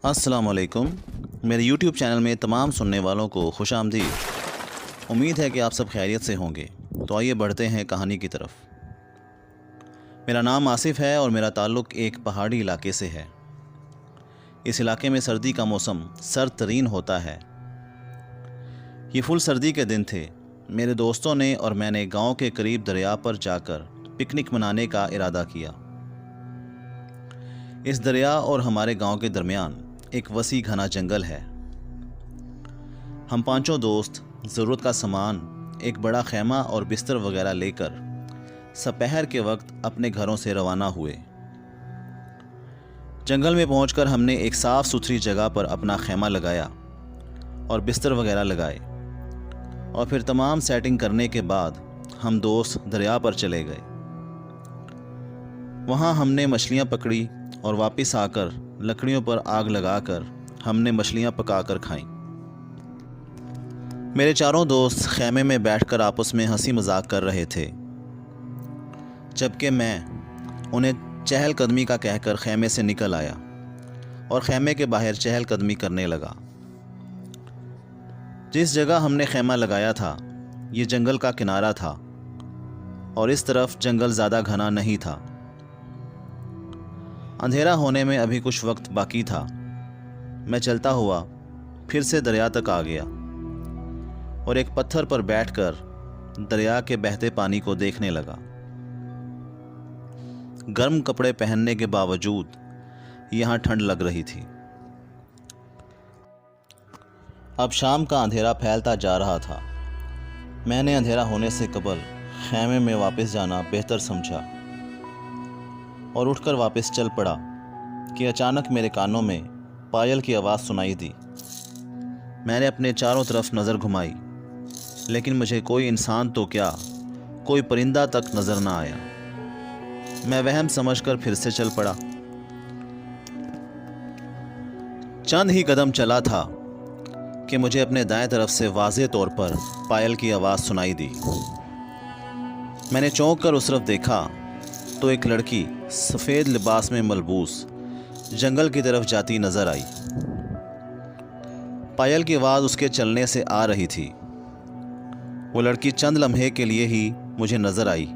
अस्सलाम वालेकुम। मेरे यूट्यूब चैनल में तमाम सुनने वालों को खुश आमदीद। उम्मीद है कि आप सब खैरियत से होंगे। तो आइए बढ़ते हैं कहानी की तरफ। मेरा नाम आसिफ है और मेरा ताल्लुक़ एक पहाड़ी इलाके से है। इस इलाके में सर्दी का मौसम सर्द तरीन होता है। ये फुल सर्दी के दिन थे। मेरे दोस्तों ने और मैंने गांव के करीब दरिया पर जाकर पिकनिक मनाने का इरादा किया। इस दरिया और हमारे गांव के दरमियान एक वसी घना जंगल है। हम पांचों दोस्त ज़रूरत का सामान, एक बड़ा खैमा और बिस्तर वगैरह लेकर दोपहर के वक्त अपने घरों से रवाना हुए। जंगल में पहुंचकर हमने एक साफ़ सुथरी जगह पर अपना खैमा लगाया और बिस्तर वगैरह लगाए और फिर तमाम सेटिंग करने के बाद हम दोस्त दरिया पर चले गए। वहाँ हमने मछलियाँ पकड़ी और वापस आकर लकड़ियों पर आग लगाकर हमने मछलियाँ पकाकर खाईं। मेरे चारों दोस्त खैमे में बैठकर आपस में हंसी मजाक कर रहे थे, जबकि मैं उन्हें चहलकदमी का कहकर खैमे से निकल आया और खैमे के बाहर चहलकदमी करने लगा। जिस जगह हमने खैमा लगाया था ये जंगल का किनारा था और इस तरफ जंगल ज़्यादा घना नहीं था। अंधेरा होने में अभी कुछ वक्त बाकी था। मैं चलता हुआ फिर से दरिया तक आ गया और एक पत्थर पर बैठकर दरिया के बहते पानी को देखने लगा। गर्म कपड़े पहनने के बावजूद यहाँ ठंड लग रही थी। अब शाम का अंधेरा फैलता जा रहा था। मैंने अंधेरा होने से कबल खैमे में वापस जाना बेहतर समझा और उठकर वापस चल पड़ा कि अचानक मेरे कानों में पायल की आवाज़ सुनाई दी। मैंने अपने चारों तरफ नज़र घुमाई, लेकिन मुझे कोई इंसान तो क्या, कोई परिंदा तक नज़र ना आया। मैं वहम समझकर फिर से चल पड़ा। चंद ही कदम चला था कि मुझे अपने दाएं तरफ से वाज़े तौर पर पायल की आवाज़ सुनाई दी। मैंने चौंक कर उस तरफ देखा तो एक लड़की सफ़ेद लिबास में मलबूस जंगल की तरफ जाती नज़र आई। पायल की आवाज़ उसके चलने से आ रही थी। वो लड़की चंद लम्हे के लिए ही मुझे नज़र आई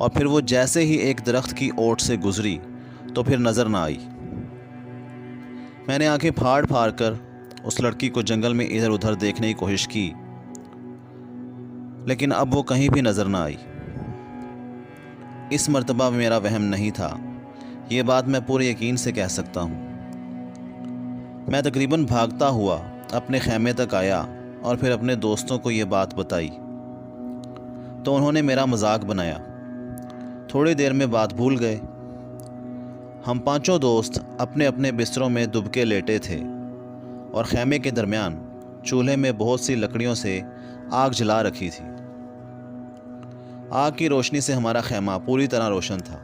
और फिर वो जैसे ही एक दरख्त की ओट से गुजरी तो फिर नज़र ना आई। मैंने आंखें फाड़ फाड़ कर उस लड़की को जंगल में इधर उधर देखने की कोशिश की, लेकिन अब वो कहीं भी नज़र ना आई। इस मर्तबा मेरा वहम नहीं था, ये बात मैं पूरे यकीन से कह सकता हूँ। मैं तकरीबन भागता हुआ अपने खैमे तक आया और फिर अपने दोस्तों को ये बात बताई तो उन्होंने मेरा मजाक बनाया। थोड़ी देर में बात भूल गए। हम पांचों दोस्त अपने अपने बिस्तरों में दुबके लेटे थे और खैमे के दरमियान चूल्हे में बहुत सी लकड़ियों से आग जला रखी थी। आग की रोशनी से हमारा खैमा पूरी तरह रोशन था।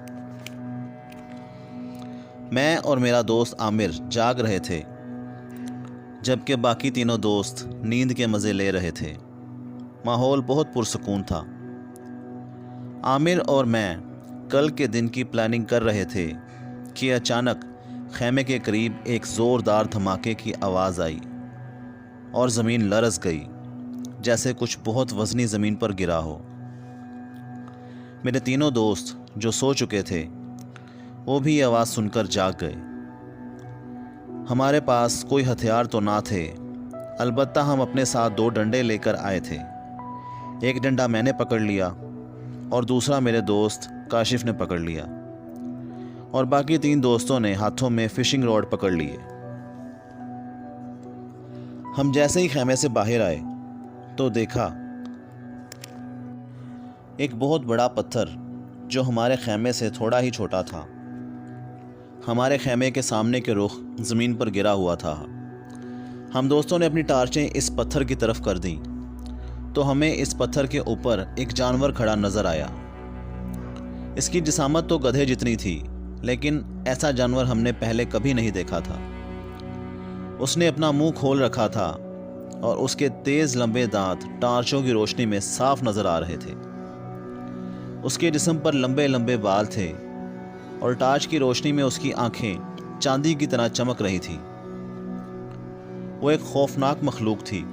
मैं और मेरा दोस्त आमिर जाग रहे थे, जबकि बाकी तीनों दोस्त नींद के मज़े ले रहे थे। माहौल बहुत पुरसकून था। आमिर और मैं कल के दिन की प्लानिंग कर रहे थे कि अचानक खैमे के करीब एक ज़ोरदार धमाके की आवाज़ आई और ज़मीन लरज़ गई, जैसे कुछ बहुत वज़नी ज़मीन पर गिरा हो। मेरे तीनों दोस्त जो सो चुके थे वो भी ये आवाज़ सुनकर जाग गए। हमारे पास कोई हथियार तो ना थे, अलबत्ता हम अपने साथ 2 डंडे लेकर आए थे। एक डंडा मैंने पकड़ लिया और दूसरा मेरे दोस्त काशिफ ने पकड़ लिया और बाकी 3 दोस्तों ने हाथों में फिशिंग रॉड पकड़ लिए। हम जैसे ही खैमे से बाहर आए तो देखा एक बहुत बड़ा पत्थर जो हमारे खैमे से थोड़ा ही छोटा था, हमारे खैमे के सामने के रुख ज़मीन पर गिरा हुआ था। हम दोस्तों ने अपनी टार्चें इस पत्थर की तरफ कर दी तो हमें इस पत्थर के ऊपर एक जानवर खड़ा नज़र आया। इसकी जिसामत तो गधे जितनी थी, लेकिन ऐसा जानवर हमने पहले कभी नहीं देखा था। उसने अपना मुंह खोल रखा था और उसके तेज़ लंबे दांत टार्चों की रोशनी में साफ नज़र आ रहे थे। उसके जिस्म पर लंबे लंबे बाल थे और टार्च की रोशनी में उसकी आंखें चांदी की तरह चमक रही थी। وہ ایک خوفناک مخلوق تھی۔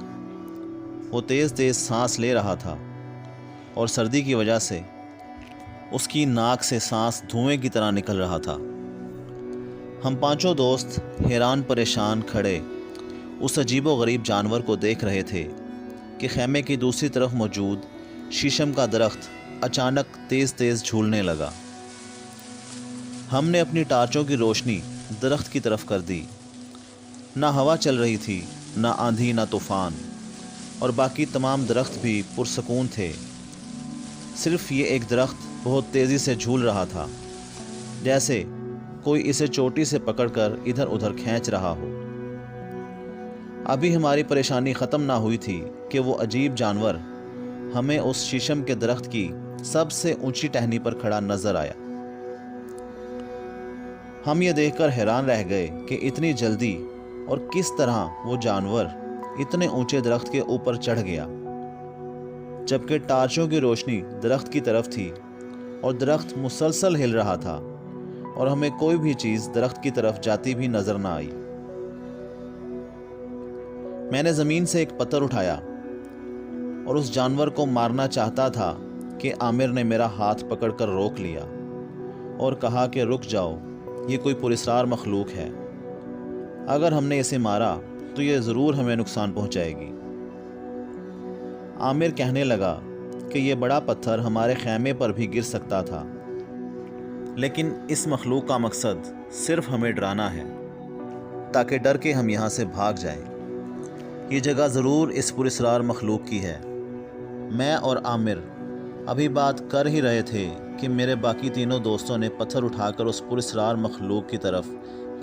وہ تیز تیز سانس لے رہا تھا اور سردی کی وجہ سے اس کی ناک سے سانس دھوئیں کی طرح نکل رہا تھا۔ ہم پانچوں دوست حیران پریشان کھڑے اس عجیب و غریب جانور کو دیکھ رہے تھے کہ خیمے کی دوسری طرف موجود شیشم کا درخت اچانک تیز تیز جھولنے لگا۔ ہم نے اپنی ٹارچوں کی روشنی درخت کی طرف کر دی۔ نہ ہوا چل رہی تھی، نہ آندھی، نہ طوفان، اور باقی تمام درخت بھی پرسکون تھے۔ صرف یہ ایک درخت بہت تیزی سے جھول رہا تھا، جیسے کوئی اسے چوٹی سے پکڑ کر ادھر ادھر کھینچ رہا ہو۔ ابھی ہماری پریشانی ختم نہ ہوئی تھی کہ وہ عجیب جانور ہمیں اس شیشم کے درخت کی سب سے اونچی ٹہنی پر کھڑا نظر آیا۔ ہم یہ دیکھ کر حیران رہ گئے کہ اتنی جلدی اور کس طرح وہ جانور اتنے اونچے درخت کے اوپر چڑھ گیا، جبکہ ٹارچوں کی روشنی درخت کی طرف تھی اور درخت مسلسل ہل رہا تھا اور ہمیں کوئی بھی چیز درخت کی طرف جاتی بھی نظر نہ آئی۔ میں نے زمین سے ایک پتھر اٹھایا اور اس جانور کو مارنا چاہتا تھا کہ عامر نے میرا ہاتھ پکڑ کر روک لیا اور کہا کہ رک جاؤ، یہ کوئی پراسرار مخلوق ہے، اگر ہم نے اسے مارا تو یہ ضرور ہمیں نقصان پہنچائے گی۔ عامر کہنے لگا کہ یہ بڑا پتھر ہمارے خیمے پر بھی گر سکتا تھا، لیکن اس مخلوق کا مقصد صرف ہمیں ڈرانا ہے تاکہ ڈر کے ہم یہاں سے بھاگ جائیں۔ یہ جگہ ضرور اس پراسرار مخلوق کی ہے۔ میں اور عامر ابھی بات کر ہی رہے تھے کہ میرے باقی تینوں دوستوں نے پتھر اٹھا کر اس پراسرار مخلوق کی طرف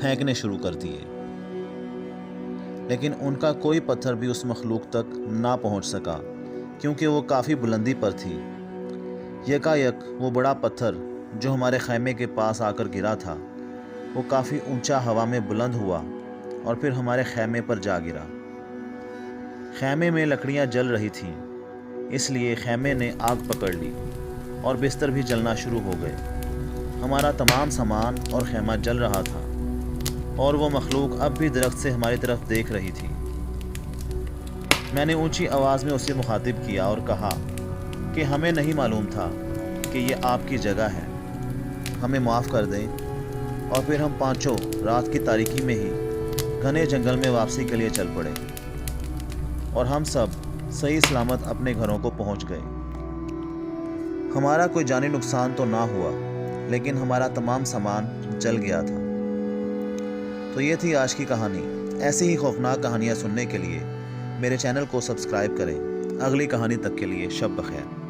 پھینکنے شروع کر دیے، لیکن ان کا کوئی پتھر بھی اس مخلوق تک نہ پہنچ سکا کیونکہ وہ کافی بلندی پر تھی۔ یکایک وہ بڑا پتھر جو ہمارے خیمے کے پاس آ کر گرا تھا، وہ کافی اونچا ہوا میں بلند ہوا اور پھر ہمارے خیمے پر جا گرا۔ خیمے میں لکڑیاں جل رہی تھیں، اس لیے خیمے نے آگ پکڑ لی اور بستر بھی جلنا شروع ہو گئے۔ ہمارا تمام سامان اور خیمہ جل رہا تھا اور وہ مخلوق اب بھی درخت سے ہماری طرف دیکھ رہی تھی۔ میں نے اونچی آواز میں اسے مخاطب کیا اور کہا کہ ہمیں نہیں معلوم تھا کہ یہ آپ کی جگہ ہے، ہمیں معاف کر دیں۔ اور پھر ہم پانچوں رات کی تاریکی میں ہی گھنے جنگل میں واپسی کے لیے چل پڑے اور ہم سب صحیح سلامت اپنے گھروں کو پہنچ گئے۔ ہمارا کوئی جانی نقصان تو نہ ہوا، لیکن ہمارا تمام سامان جل گیا تھا۔ تو یہ تھی آج کی کہانی۔ ایسی ہی خوفناک کہانیاں سننے کے لیے میرے چینل کو سبسکرائب کریں۔ اگلی کہانی تک کے لیے شب بخیر۔